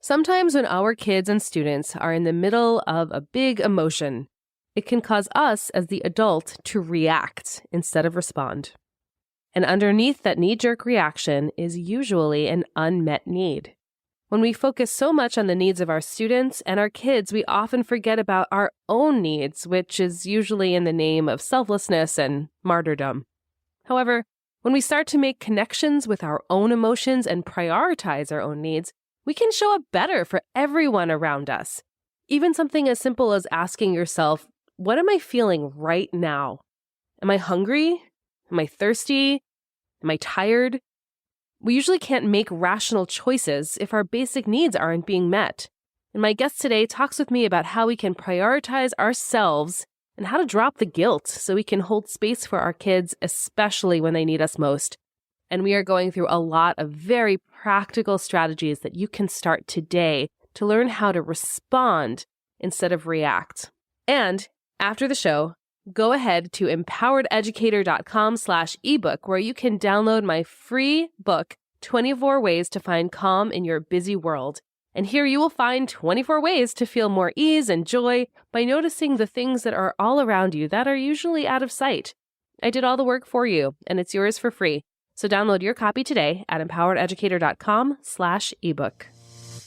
Sometimes when our kids and students are in the middle of a big emotion, it can cause us as the adult to react instead of respond. And underneath that knee-jerk reaction is usually an unmet need. When we focus so much on the needs of our students and our kids, we often forget about our own needs, which is usually in the name of selflessness and martyrdom. However, when we start to make connections with our own emotions and prioritize our own needs, we can show up better for everyone around us. Even something as simple as asking yourself, what am I feeling right now? Am I hungry? Am I thirsty? Am I tired? We usually can't make rational choices if our basic needs aren't being met. And my guest today talks with me about how we can prioritize ourselves and how to drop the guilt so we can hold space for our kids, especially when they need us most. And we are going through a lot of very practical strategies that you can start today to learn how to respond instead of react. And after the show, go ahead to empowerededucator.com/ebook, where you can download my free book, 24 Ways to Find Calm in Your Busy World. And here you will find 24 ways to feel more ease and joy by noticing the things that are all around you that are usually out of sight. I did all the work for you, and it's yours for free. So download your copy today at empowerededucator.com/ebook.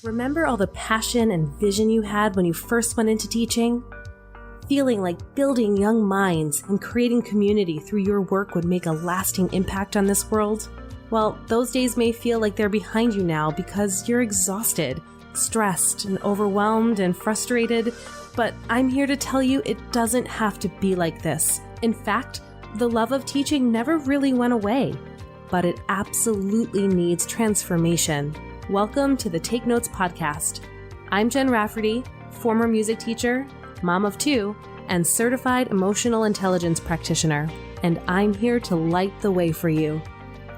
Remember all the passion and vision you had when you first went into teaching? Feeling like building young minds and creating community through your work would make a lasting impact on this world? Well, those days may feel like they're behind you now because you're exhausted, stressed, and overwhelmed and frustrated, but I'm here to tell you it doesn't have to be like this. In fact, the love of teaching never really went away, but it absolutely needs transformation. Welcome to the Take Notes podcast. I'm Jen Rafferty, former music teacher, mom of two, and certified emotional intelligence practitioner, and I'm here to light the way for you.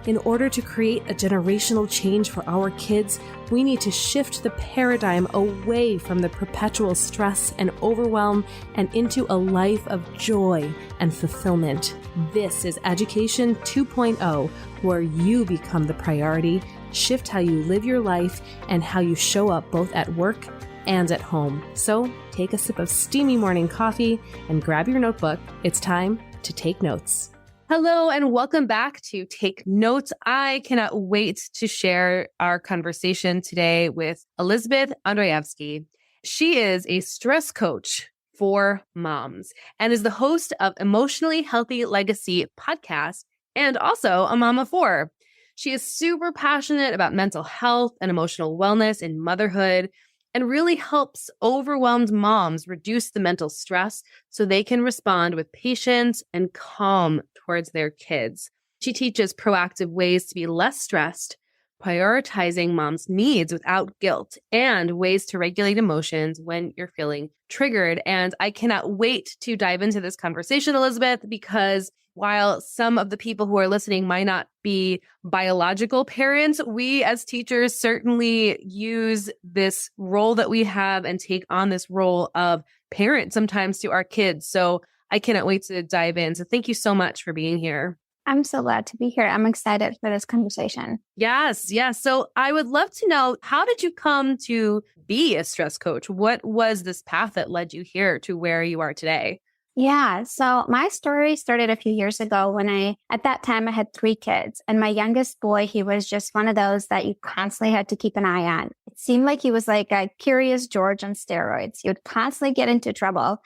In order to create a generational change for our kids, we need to shift the paradigm away from the perpetual stress and overwhelm and into a life of joy and fulfillment. This is Education 2.0, where you become the priority, shift how you live your life, and how you show up both at work and at home. So take a sip of steamy morning coffee and grab your notebook. It's time to take notes. Hello and welcome back to Take Notes. I cannot wait to share our conversation today with Elizabeth Andreyevskiy. She is a stress coach for moms and is the host of Emotionally Healthy Legacy podcast and also a mom of four. She is super passionate about mental health and emotional wellness in motherhood and really helps overwhelmed moms reduce the mental stress so they can respond with patience and calm towards their kids. She teaches proactive ways to be less stressed, prioritizing mom's needs without guilt, and ways to regulate emotions when you're feeling triggered. And I cannot wait to dive into this conversation, Elizabeth, because while some of the people who are listening might not be biological parents, we as teachers certainly use this role that we have and take on this role of parent sometimes to our kids. So I cannot wait to dive in. So thank you so much for being here. I'm so glad to be here. I'm excited for this conversation. Yes. So I would love to know, how did you come to be a stress coach? What was this path that led you here to where you are today? Yeah. So my story started a few years ago when at that time I had 3 kids, and my youngest boy, he was just one of those that you constantly had to keep an eye on. It seemed like he was like a Curious George on steroids. He would constantly get into trouble.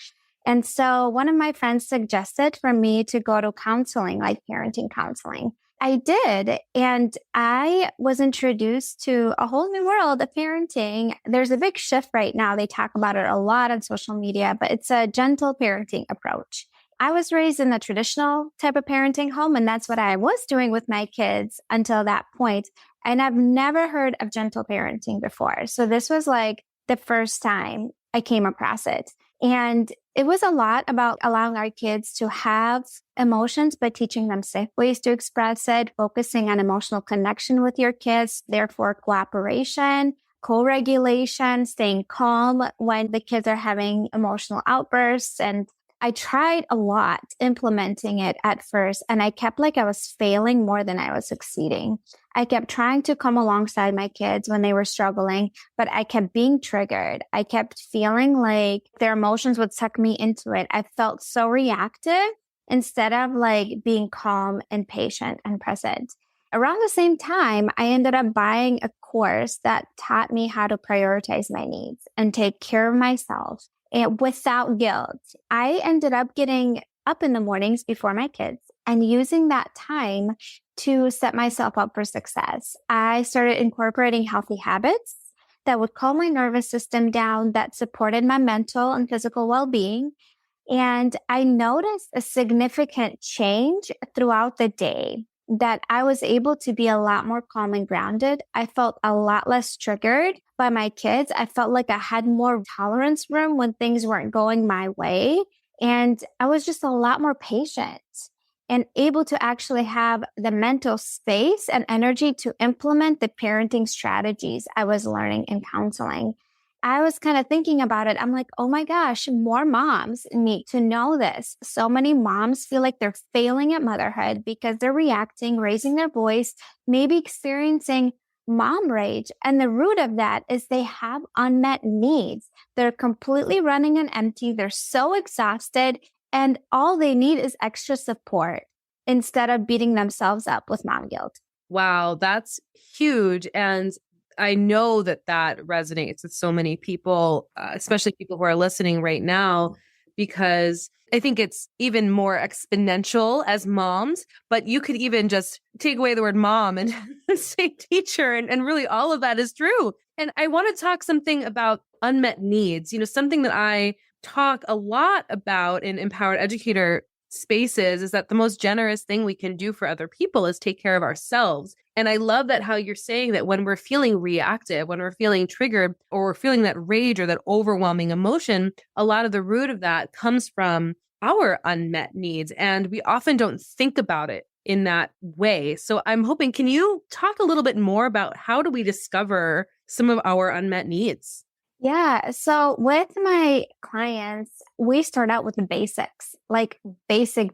And so one of my friends suggested for me to go to counseling, like parenting counseling. I did. And I was introduced to a whole new world of parenting. There's a big shift right now. They talk about it a lot on social media, but it's a gentle parenting approach. I was raised in a traditional type of parenting home, and that's what I was doing with my kids until that point. And I've never heard of gentle parenting before. So this was like the first time I came across it. And it was a lot about allowing our kids to have emotions, but teaching them safe ways to express it, focusing on emotional connection with your kids, therefore cooperation, co-regulation, staying calm when the kids are having emotional outbursts, and I tried a lot implementing it at first, and I kept like I was failing more than I was succeeding. I kept trying to come alongside my kids when they were struggling, but I kept being triggered. I kept feeling like their emotions would suck me into it. I felt so reactive instead of like being calm and patient and present. Around the same time, I ended up buying a course that taught me how to prioritize my needs and take care of myself and without guilt. I ended up getting up in the mornings before my kids and using that time to set myself up for success. I started incorporating healthy habits that would calm my nervous system down, that supported my mental and physical well-being. And I noticed a significant change throughout the day, that I was able to be a lot more calm and grounded. I felt a lot less triggered by my kids. I felt like I had more tolerance room when things weren't going my way. And I was just a lot more patient and able to actually have the mental space and energy to implement the parenting strategies I was learning in counseling. I was kind of thinking about it. I'm like, oh my gosh, more moms need to know this. So many moms feel like they're failing at motherhood because they're reacting, raising their voice, maybe experiencing mom rage. And the root of that is they have unmet needs. They're completely running on empty. They're so exhausted, and all they need is extra support instead of beating themselves up with mom guilt. Wow, that's huge. And I know that that resonates with so many people, especially people who are listening right now, because I think it's even more exponential as moms, but you could even just take away the word mom and say teacher, and really all of that is true. And I want to talk something about unmet needs, something that I talk a lot about in empowered educator spaces is that the most generous thing we can do for other people is take care of ourselves. And I love that how you're saying that when we're feeling reactive, when we're feeling triggered, or we're feeling that rage or that overwhelming emotion, a lot of the root of that comes from our unmet needs. And we often don't think about it in that way. So I'm hoping, can you talk a little bit more about how do we discover some of our unmet needs? Yeah. So with my clients, we start out with the basics, like basic,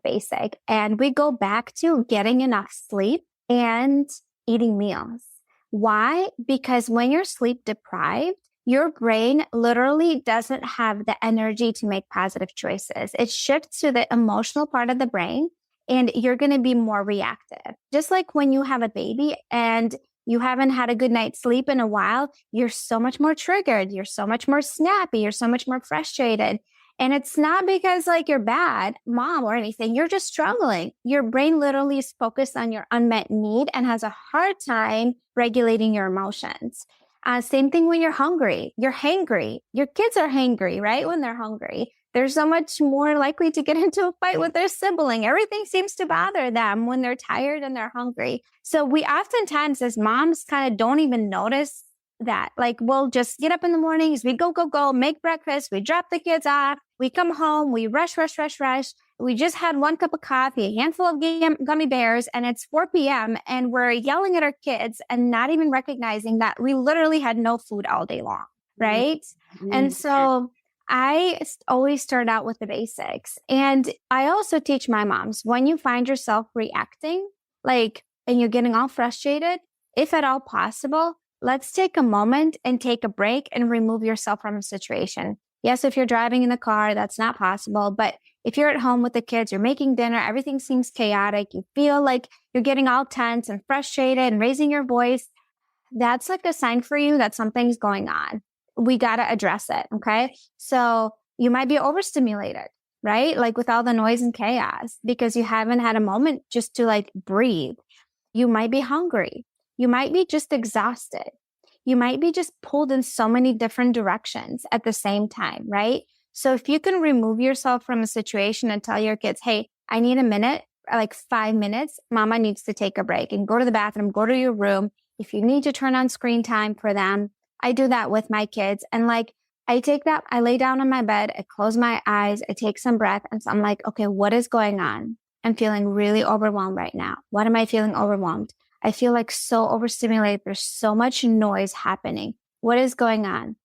and we go back to getting enough sleep and eating meals. Why? Because when you're sleep deprived, your brain literally doesn't have the energy to make positive choices. It shifts to the emotional part of the brain, and you're going to be more reactive. Just like when you have a baby and you haven't had a good night's sleep in a while, you're so much more triggered. You're so much more snappy. You're so much more frustrated. And it's not because like you're bad mom or anything. You're just struggling. Your brain literally is focused on your unmet need and has a hard time regulating your emotions. Same thing when you're hungry. You're hangry. Your kids are hangry, right? When they're hungry. They're so much more likely to get into a fight with their sibling. Everything seems to bother them when they're tired and they're hungry. So we oftentimes as moms kind of don't even notice that. Like we'll just get up in the mornings, we go, make breakfast, we drop the kids off, we come home, we rush. We just had one cup of coffee, a handful of gummy bears, and it's 4 p.m. and we're yelling at our kids and not even recognizing that we literally had no food all day long, right? Mm-hmm. And so I always start out with the basics. And I also teach my moms, when you find yourself reacting, and you're getting all frustrated, if at all possible, let's take a moment and take a break and remove yourself from a situation. Yes, if you're driving in the car, that's not possible. But if you're at home with the kids, you're making dinner, everything seems chaotic, you feel like you're getting all tense and frustrated and raising your voice, that's like a sign for you that something's going on. We got to address it. Okay. So you might be overstimulated, right? Like with all the noise and chaos because you haven't had a moment just to breathe. You might be hungry. You might be just exhausted. You might be just pulled in so many different directions at the same time, right? So if you can remove yourself from a situation and tell your kids, hey, I need a minute, 5 minutes, mama needs to take a break and go to the bathroom, go to your room. If you need to turn on screen time for them, I do that with my kids. And I take that, I lay down on my bed, I close my eyes, I take some breath. And so I'm like, okay, what is going on? I'm feeling really overwhelmed right now. What am I feeling overwhelmed? I feel so overstimulated. There's so much noise happening. What is going on?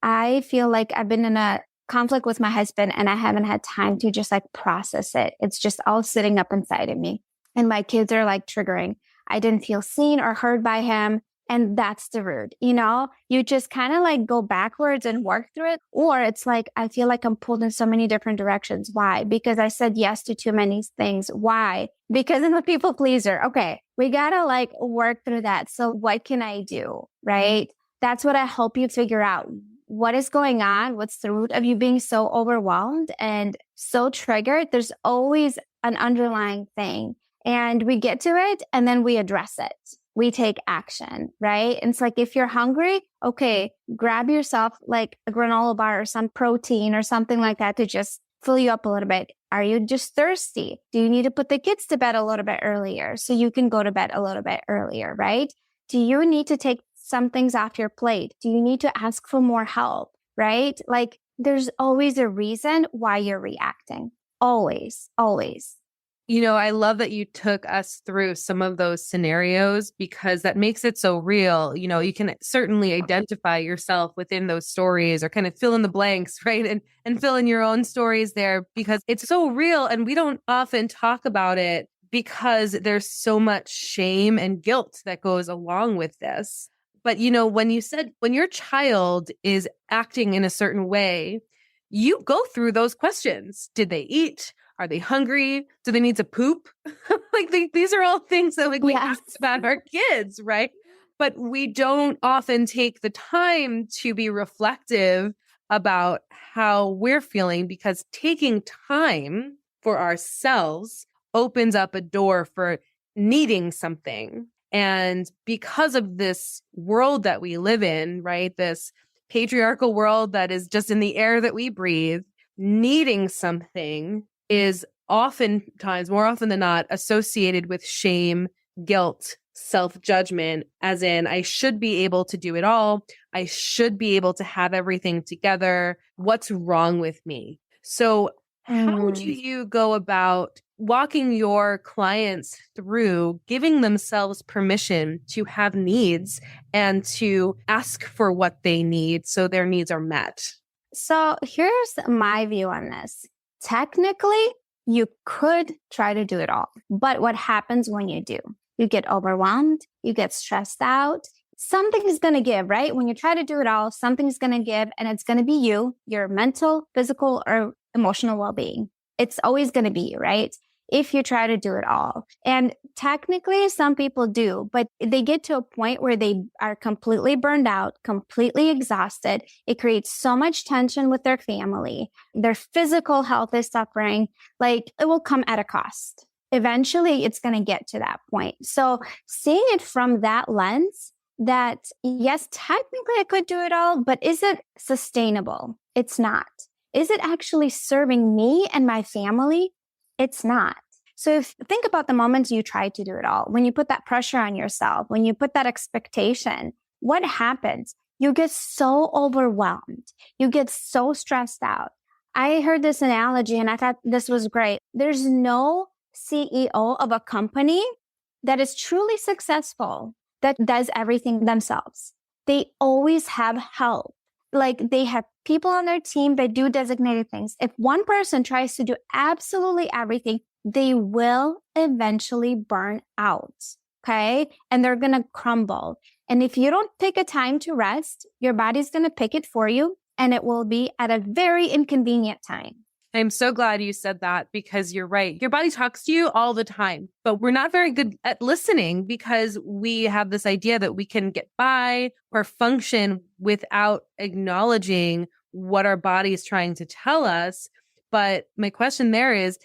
I feel like I've been in a conflict with my husband and I haven't had time to just like process it. It's just all sitting up inside of me. And my kids are like triggering. I didn't feel seen or heard by him. And that's the root, you just kind of like go backwards and work through it. Or it's like, I feel like I'm pulled in so many different directions. Why? Because I said yes to too many things. Why? Because I'm a people pleaser. Okay. We got to like work through that. So what can I do? Right? That's what I help you figure out. What is going on? What's the root of you being so overwhelmed and so triggered? There's always an underlying thing. And we get to it and then we address it. We take action, right? And it's like, if you're hungry, okay, grab yourself like a granola bar or some protein or something like that to just fill you up a little bit. Are you just thirsty? Do you need to put the kids to bed a little bit earlier so you can go to bed a little bit earlier, right? Do you need to take some things off your plate? Do you need to ask for more help, right? Like there's always a reason why you're reacting. Always, always. I love that you took us through some of those scenarios because that makes it so real. You can certainly identify yourself within those stories or kind of fill in the blanks, right? And fill in your own stories there because it's so real and we don't often talk about it because there's so much shame and guilt that goes along with this. But, when you said when your child is acting in a certain way, you go through those questions. Did they eat? Are they hungry? Do they need to poop? These are all things that we ask about our kids, right? But we don't often take the time to be reflective about how we're feeling because taking time for ourselves opens up a door for needing something. And because of this world that we live in, right? This patriarchal world that is just in the air that we breathe, needing something is oftentimes, more often than not, associated with shame, guilt, self-judgment, as in, I should be able to do it all. I should be able to have everything together. What's wrong with me? So how do you go about walking your clients through giving themselves permission to have needs and to ask for what they need so their needs are met? So here's my view on this. Technically, you could try to do it all. But what happens when you do? You get overwhelmed, you get stressed out. Something is going to give, right? When you try to do it all, something's going to give, and it's going to be you, your mental, physical, or emotional well-being. It's always going to be you, right? If you try to do it all. And technically, some people do, but they get to a point where they are completely burned out, completely exhausted. It creates so much tension with their family. Their physical health is suffering. Like it will come at a cost. Eventually, it's going to get to that point. So seeing it from that lens, that yes, technically I could do it all, but is it sustainable? It's not. Is it actually serving me and my family? It's not. So think about the moments you tried to do it all. When you put that pressure on yourself, when you put that expectation, what happens? You get so overwhelmed. You get so stressed out. I heard this analogy and I thought this was great. There's no CEO of a company that is truly successful that does everything themselves. They always have help. Like they have people on their team that do designated things. If one person tries to do absolutely everything, they will eventually burn out. Okay. And they're going to crumble. And if you don't pick a time to rest, your body's going to pick it for you. And it will be at a very inconvenient time. I'm so glad you said that because you're right. Your body talks to you all the time, but we're not very good at listening because we have this idea that we can get by or function without acknowledging what our body is trying to tell us. But my question there is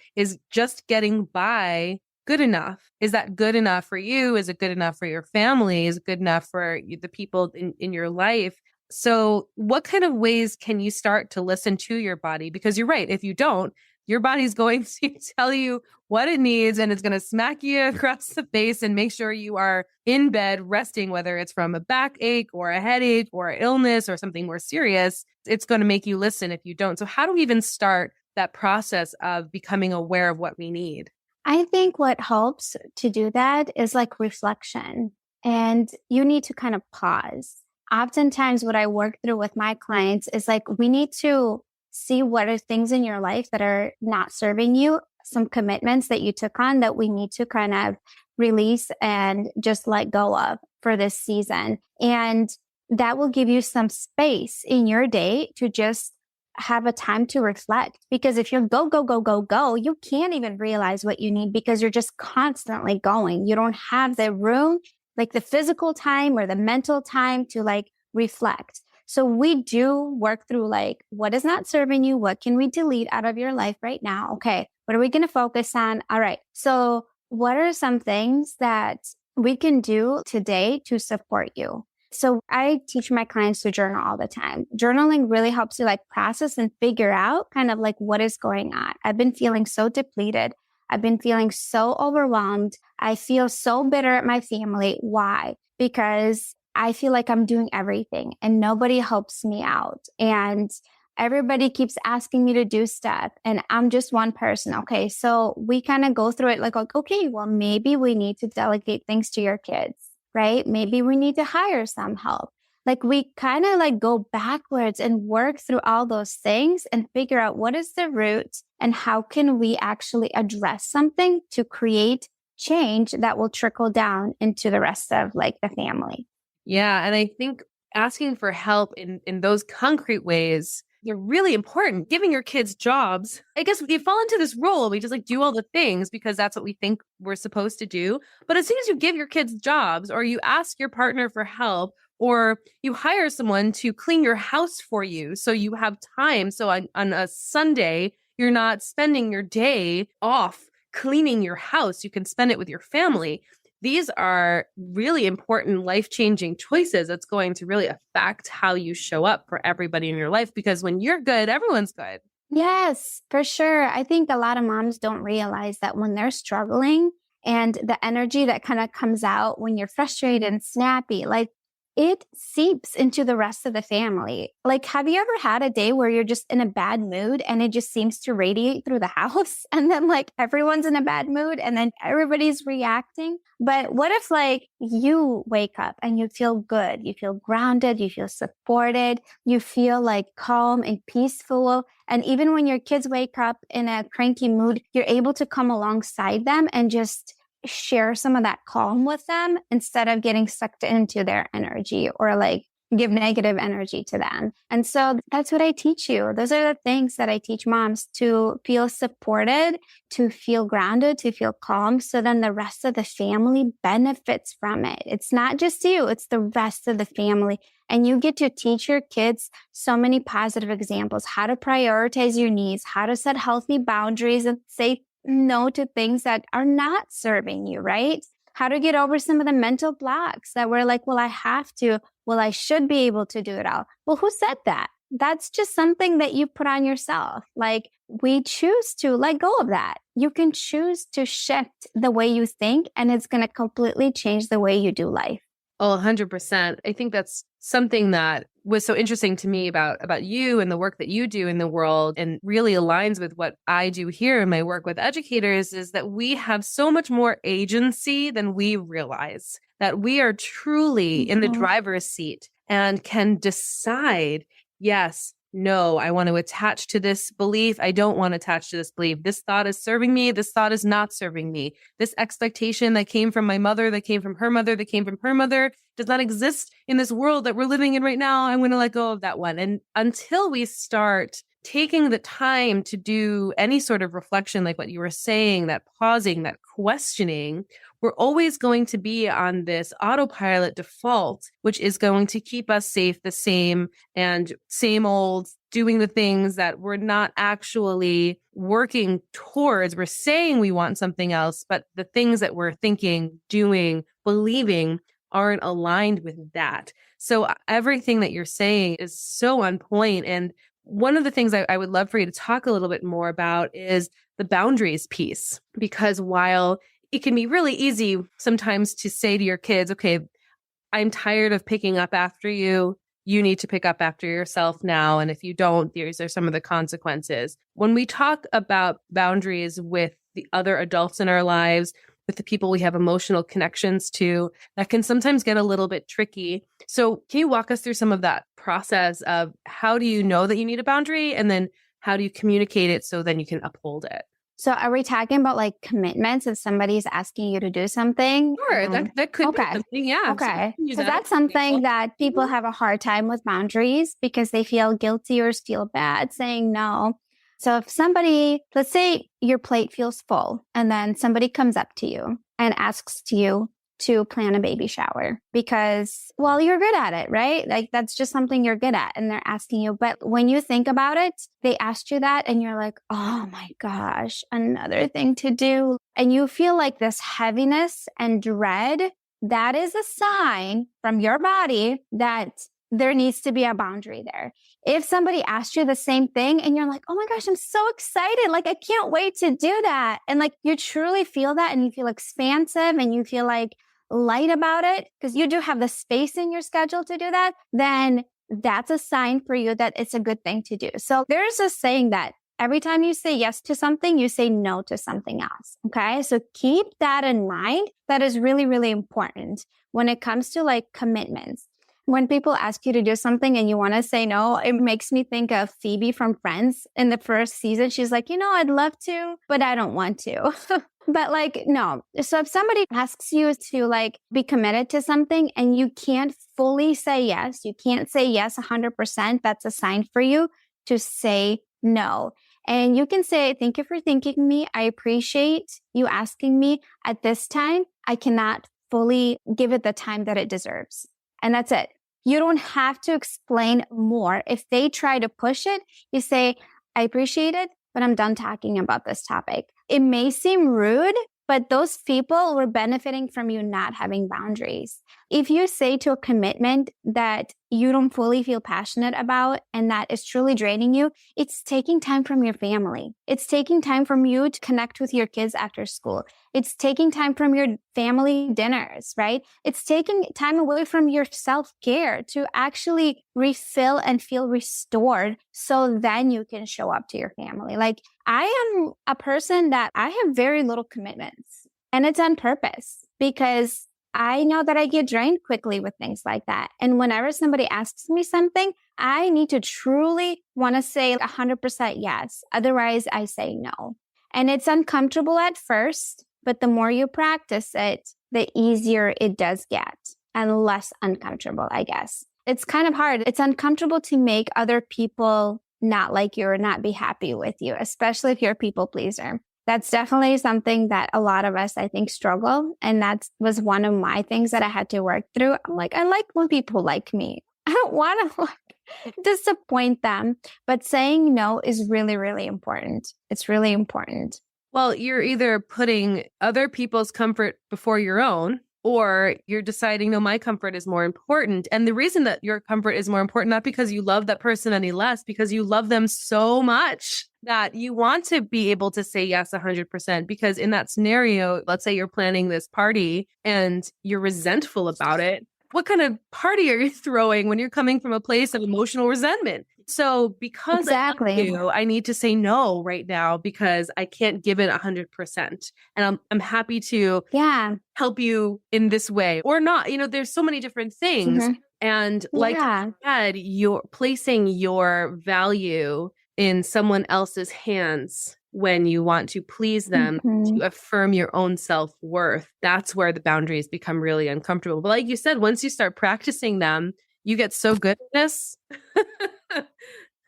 just getting by good enough? Is that good enough for you? Is it good enough for your family? Is it good enough for the people in your life? So what kind of ways can you start to listen to your body? Because you're right. If you don't, your body's going to tell you what it needs and it's going to smack you across the face and make sure you are in bed resting, whether it's from a backache or a headache or illness or something more serious. It's going to make you listen if you don't. So how do we even start that process of becoming aware of what we need? I think what helps to do that is like reflection, and you need to kind of pause. Oftentimes what I work through with my clients is like, we need to see what are things in your life that are not serving you, some commitments that you took on that we need to kind of release and just let go of for this season. And that will give you some space in your day to just have a time to reflect. Because if you're go, go, go, go, go, you can't even realize what you need because you're just constantly going. You don't have the room, like the physical time or the mental time to like reflect. So we do work through like, what is not serving you? What can we delete out of your life right now? Okay. What are we going to focus on? All right. So what are some things that we can do today to support you? So I teach my clients to journal all the time. Journaling really helps you like process and figure out kind of like what is going on. I've been feeling so depleted. I've been feeling so overwhelmed. I feel so bitter at my family. Why? Because I feel like I'm doing everything and nobody helps me out. And everybody keeps asking me to do stuff and I'm just one person. Okay. So we kind of go through it like, okay, well, maybe we need to delegate things to your kids, right? Maybe we need to hire some help. Like we kind of like go backwards and work through all those things and figure out what is the root and how can we actually address something to create change that will trickle down into the rest of like the family. Yeah. And I think asking for help in those concrete ways, they're really important. Giving your kids jobs. I guess we fall into this role. We just like do all the things because that's what we think we're supposed to do. But as soon as you give your kids jobs or you ask your partner for help or you hire someone to clean your house for you so you have time. So on a Sunday, you're not spending your day off cleaning your house. You can spend it with your family. These are really important life-changing choices that's going to really affect how you show up for everybody in your life, because when you're good, everyone's good. Yes, for sure. I think a lot of moms don't realize that when they're struggling and the energy that kind of comes out when you're frustrated and snappy, like it seeps into the rest of the family. Like, have you ever had a day where you're just in a bad mood and it just seems to radiate through the house? And then like everyone's in a bad mood and then everybody's reacting. But what if like you wake up and you feel good, you feel grounded, you feel supported, you feel like calm and peaceful. And even when your kids wake up in a cranky mood, you're able to come alongside them and just share some of that calm with them instead of getting sucked into their energy or like give negative energy to them. And so that's what I teach you. Those are the things that I teach moms to feel supported, to feel grounded, to feel calm. So then the rest of the family benefits from it. It's not just you, it's the rest of the family. And you get to teach your kids so many positive examples, how to prioritize your needs, how to set healthy boundaries and say no to things that are not serving you, right? How to get over some of the mental blocks that we're like, well, I have to, well, I should be able to do it all. Well, who said that? That's just something that you put on yourself. Like we choose to let go of that. You can choose to shift the way you think and it's going to completely change the way you do life. Oh, 100%. I think that's something that was so interesting to me about you and the work that you do in the world and really aligns with what I do here in my work with educators is that we have so much more agency than we realize, that we are truly in the driver's seat and can decide, yes, no, I want to attach to this belief. I don't want to attach to this belief. This thought is serving me. This thought is not serving me. This expectation that came from my mother, that came from her mother, that came from her mother does not exist in this world that we're living in right now. I'm going to let go of that one. And until we start taking the time to do any sort of reflection, like what you were saying, that pausing, that questioning, we're always going to be on this autopilot default, which is going to keep us safe, the same and same old, doing the things that we're not actually working towards. We're saying we want something else, but the things that we're thinking, doing, believing aren't aligned with that. So everything that you're saying is so on point. And one of the things I would love for you to talk a little bit more about is the boundaries piece, because while it can be really easy sometimes to say to your kids, okay, I'm tired of picking up after you. You need to pick up after yourself now. And if you don't, these are some of the consequences. When we talk about boundaries with the other adults in our lives, with the people we have emotional connections to, that can sometimes get a little bit tricky. So can you walk us through some of that process of how do you know that you need a boundary, and then how do you communicate it so then you can uphold it? So are we talking about like commitments if somebody's asking you to do something? Sure, that could be something, yeah. Okay. So So that's something that people have a hard time with boundaries because they feel guilty or feel bad saying no. So if somebody, let's say your plate feels full and then somebody comes up to you and asks you to plan a baby shower because, well, you're good at it, right? Like that's just something you're good at. And they're asking you, but when you think about it, they asked you that and you're like, oh my gosh, another thing to do. And you feel like this heaviness and dread. That is a sign from your body that there needs to be a boundary there. If somebody asked you the same thing and you're like, oh my gosh, I'm so excited. Like, I can't wait to do that. And like, you truly feel that and you feel expansive and you feel like light about it because you do have the space in your schedule to do that, then that's a sign for you that it's a good thing to do. So there's a saying that every time you say yes to something, you say no to something else. Okay. So keep that in mind. That is really, really important when it comes to like commitments. When people ask you to do something and you want to say no, it makes me think of Phoebe from Friends in the first season. She's like, I'd love to, but I don't want to. But like, no. So if somebody asks you to like be committed to something and you can't fully say yes, you can't say yes 100%, that's a sign for you to say no. And you can say, thank you for thinking me. I appreciate you asking me at this time. I cannot fully give it the time that it deserves. And that's it. You don't have to explain more. If they try to push it, you say, I appreciate it, but I'm done talking about this topic. It may seem rude, but those people were benefiting from you not having boundaries. If you say to a commitment that you don't fully feel passionate about and that is truly draining you, it's taking time from your family. It's taking time from you to connect with your kids after school. It's taking time from your family dinners, right? It's taking time away from your self-care to actually refill and feel restored so then you can show up to your family. Like I am a person that I have very little commitments and it's on purpose because I know that I get drained quickly with things like that. And whenever somebody asks me something, I need to truly want to say 100% yes. Otherwise, I say no. And it's uncomfortable at first, but the more you practice it, the easier it does get and less uncomfortable, I guess. It's kind of hard. It's uncomfortable to make other people not like you or not be happy with you, especially if you're a people pleaser. That's definitely something that a lot of us, I think, struggle. And that was one of my things that I had to work through. I'm like, I like when people like me. I don't want to disappoint them. But saying no is really, really important. It's really important. Well, you're either putting other people's comfort before your own, or you're deciding, no, my comfort is more important. And the reason that your comfort is more important, not because you love that person any less, because you love them so much that you want to be able to say yes 100%. Because in that scenario, let's say you're planning this party and you're resentful about it. What kind of party are you throwing when you're coming from a place of emotional resentment? So because Exactly. I love you, I need to say no right now because I can't give it 100%. And I'm happy to help you in this way or not. There's so many different things. Mm-hmm. And like you said, you're placing your value in someone else's hands when you want to please them, to affirm your own self-worth. That's where the boundaries become really uncomfortable. But like you said, once you start practicing them, you get so good at this.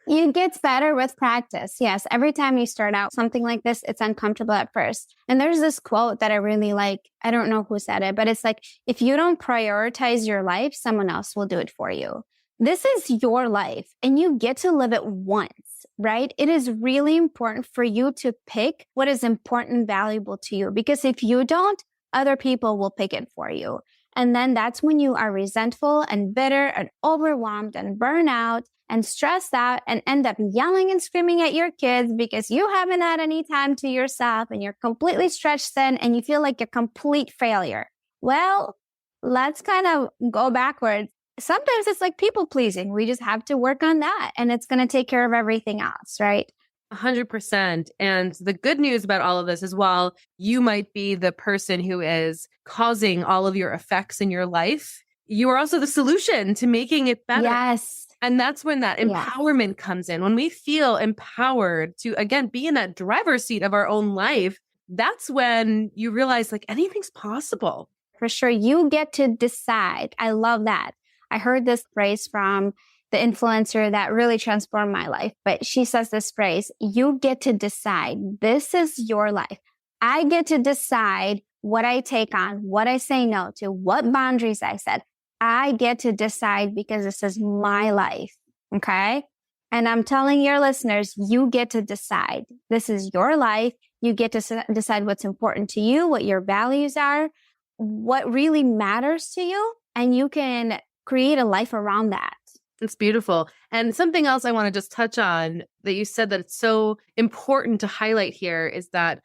It gets better with practice. Yes. Every time you start out something like this, it's uncomfortable at first. And there's this quote that I really like. I don't know who said it, but it's like, if you don't prioritize your life, someone else will do it for you. This is your life and you get to live it once, right? It is really important for you to pick what is important and valuable to you, because if you don't, other people will pick it for you. And then that's when you are resentful and bitter and overwhelmed and burn out and stressed out and end up yelling and screaming at your kids because you haven't had any time to yourself and you're completely stretched thin and you feel like a complete failure. Well, let's kind of go backwards. Sometimes it's like people pleasing. We just have to work on that and it's going to take care of everything else, right? 100%. And the good news about all of this is while you might be the person who is causing all of your effects in your life, you are also the solution to making it better. Yes. And that's when that empowerment comes in. When we feel empowered to, again, be in that driver's seat of our own life, that's when you realize like anything's possible. For sure. You get to decide. I love that. I heard this phrase from the influencer that really transformed my life. But she says this phrase, you get to decide. This is your life. I get to decide what I take on, what I say no to, what boundaries I set. I get to decide because this is my life. Okay. And I'm telling your listeners, you get to decide. This is your life. You get to decide what's important to you, what your values are, what really matters to you. And you can create a life around that. It's beautiful. And something else I want to just touch on that you said that it's so important to highlight here is that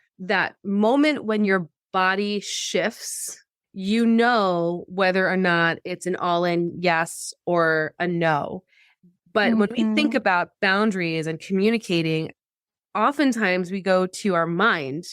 moment when your body shifts, you know whether or not it's an all-in yes or a no. But when we think about boundaries and communicating, oftentimes we go to our mind,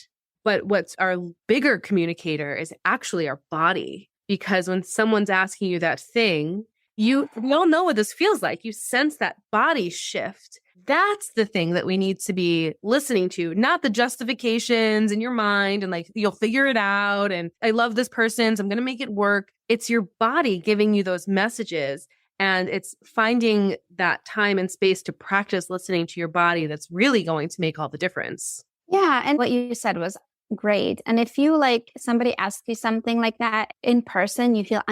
but what's our bigger communicator is actually our body. Because when someone's asking you that thing, we all know what this feels like. You sense that body shift. That's the thing that we need to be listening to, not the justifications in your mind and like, you'll figure it out. And I love this person, so I'm going to make it work. It's your body giving you those messages. And it's finding that time and space to practice listening to your body that's really going to make all the difference. Yeah. And what you said was great. And if you like somebody asks you something like that in person, you feel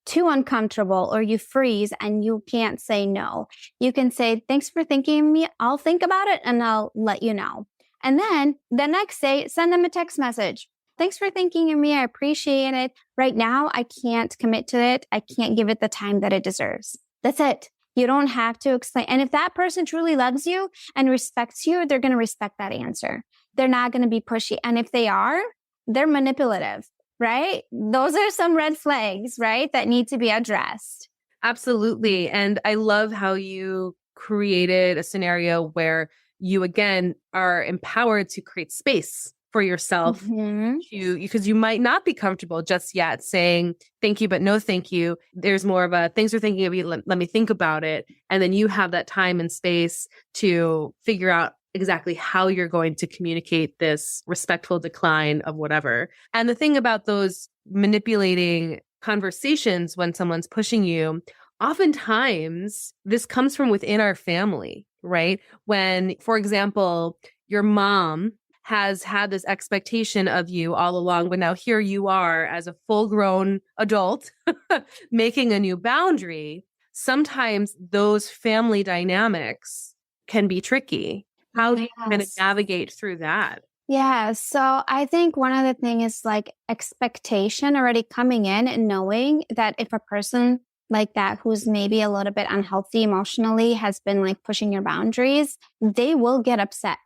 too uncomfortable, or you freeze and you can't say no. You can say, thanks for thinking of me. I'll think about it and I'll let you know. And then the next day, send them a text message. Thanks for thinking of me. I appreciate it. Right now, I can't commit to it. I can't give it the time that it deserves. That's it. You don't have to explain. And if that person truly loves you and respects you, they're going to respect that answer. They're not going to be pushy. And if they are, they're manipulative. Right? Those are some red flags, right? That need to be addressed. Absolutely. And I love how you created a scenario where you, again, are empowered to create space for yourself because you might not be comfortable just yet saying thank you, but no thank you. There's more of a thanks for thinking of you. Let me think about it. And then you have that time and space to figure out exactly how you're going to communicate this respectful decline of whatever. And the thing about those manipulating conversations when someone's pushing you, oftentimes this comes from within our family, right? When, for example, your mom has had this expectation of you all along, but now here you are as a full-grown adult making a new boundary. Sometimes those family dynamics can be tricky. How do you kind of navigate through that? Yeah. So I think one of the things is like expectation already coming in and knowing that if a person like that, who's maybe a little bit unhealthy emotionally, has been like pushing your boundaries, they will get upset,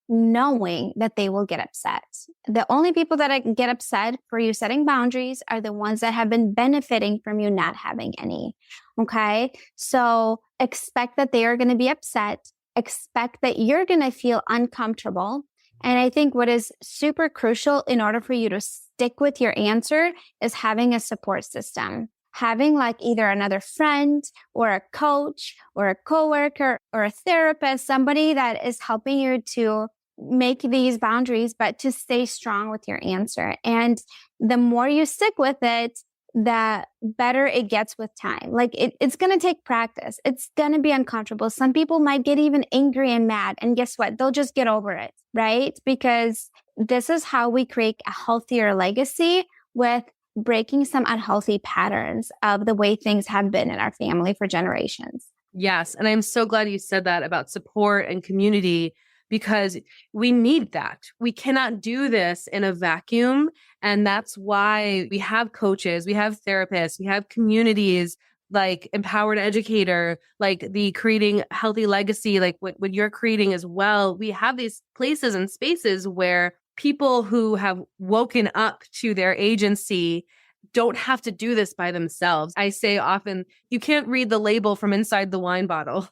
knowing that they will get upset. The only people that get upset for you setting boundaries are the ones that have been benefiting from you not having any. Okay. So expect that they are going to be upset. Expect that you're going to feel uncomfortable. And I think what is super crucial in order for you to stick with your answer is having a support system. Having like either another friend or a coach or a coworker or a therapist, somebody that is helping you to make these boundaries, but to stay strong with your answer. And the more you stick with it, the better it gets with time. Like it's going to take practice. It's going to be uncomfortable. Some people might get even angry and mad. And guess what? They'll just get over it, right? Because this is how we create a healthier legacy with breaking some unhealthy patterns of the way things have been in our family for generations. Yes. And I'm so glad you said that about support and community, because we need that. We cannot do this in a vacuum. And that's why we have coaches, we have therapists, we have communities like Empowered Educator, like the Creating Healthy Legacy, like what you're creating as well. We have these places and spaces where people who have woken up to their agency don't have to do this by themselves. I say often, you can't read the label from inside the wine bottle.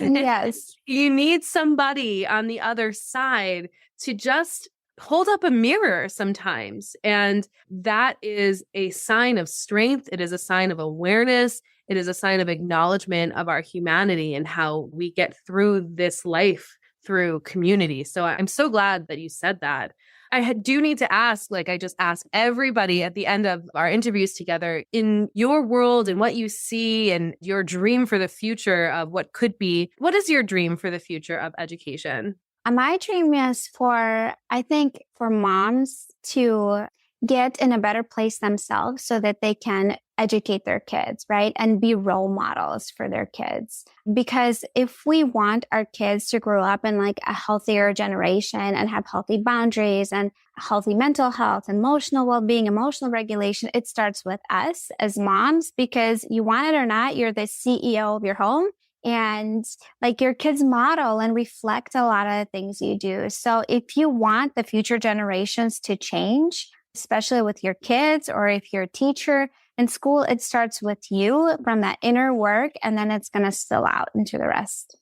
Yes. You need somebody on the other side to just hold up a mirror sometimes. And that is a sign of strength. It is a sign of awareness. It is a sign of acknowledgement of our humanity and how we get through this life through community. So I'm so glad that you said that. I do need to ask, like I just ask everybody at the end of our interviews together, in your world and what you see and your dream for the future of what could be, what is your dream for the future of education? My dream is I think for moms to get in a better place themselves so that they can educate their kids, right? And be role models for their kids. Because if we want our kids to grow up in like a healthier generation and have healthy boundaries and healthy mental health, emotional well-being, emotional regulation, it starts with us as moms, because you want it or not, you're the CEO of your home. And like your kids model and reflect a lot of the things you do. So if you want the future generations to change, especially with your kids, or if you're a teacher in school, it starts with you from that inner work, and then it's going to spill out into the rest.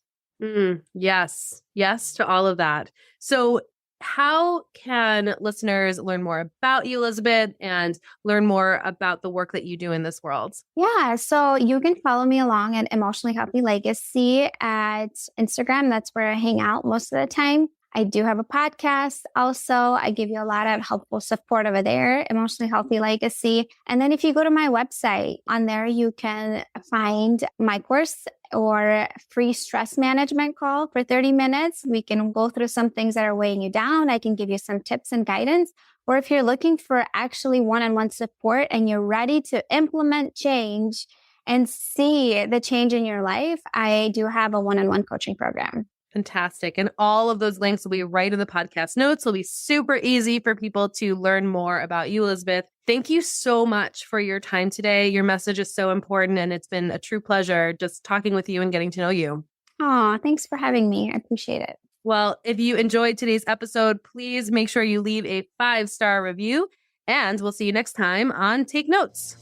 Yes. Yes to all of that. So how can listeners learn more about you, Elizabeth, and learn more about the work that you do in this world? Yeah, so you can follow me along at Emotionally Healthy Legacy at Instagram. That's where I hang out most of the time. I do have a podcast. Also, I give you a lot of helpful support over there, Emotionally Healthy Legacy. And then if you go to my website, on there you can find my course or free stress management call for 30 minutes. We can go through some things that are weighing you down. I can give you some tips and guidance. Or if you're looking for actually one-on-one support and you're ready to implement change and see the change in your life, I do have a one-on-one coaching program. Fantastic. And all of those links will be right in the podcast notes. It'll be super easy for people to learn more about you, Elizabeth. Thank you so much for your time today. Your message is so important, and it's been a true pleasure just talking with you and getting to know you. Oh, thanks for having me. I appreciate it. Well, if you enjoyed today's episode, please make sure you leave a 5-star review, and we'll see you next time on Take Notes.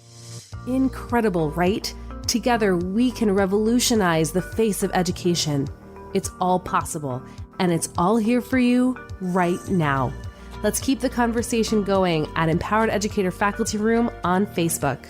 Incredible, right? Together, we can revolutionize the face of education. It's all possible, and it's all here for you right now. Let's keep the conversation going at Empowered Educator Faculty Room on Facebook.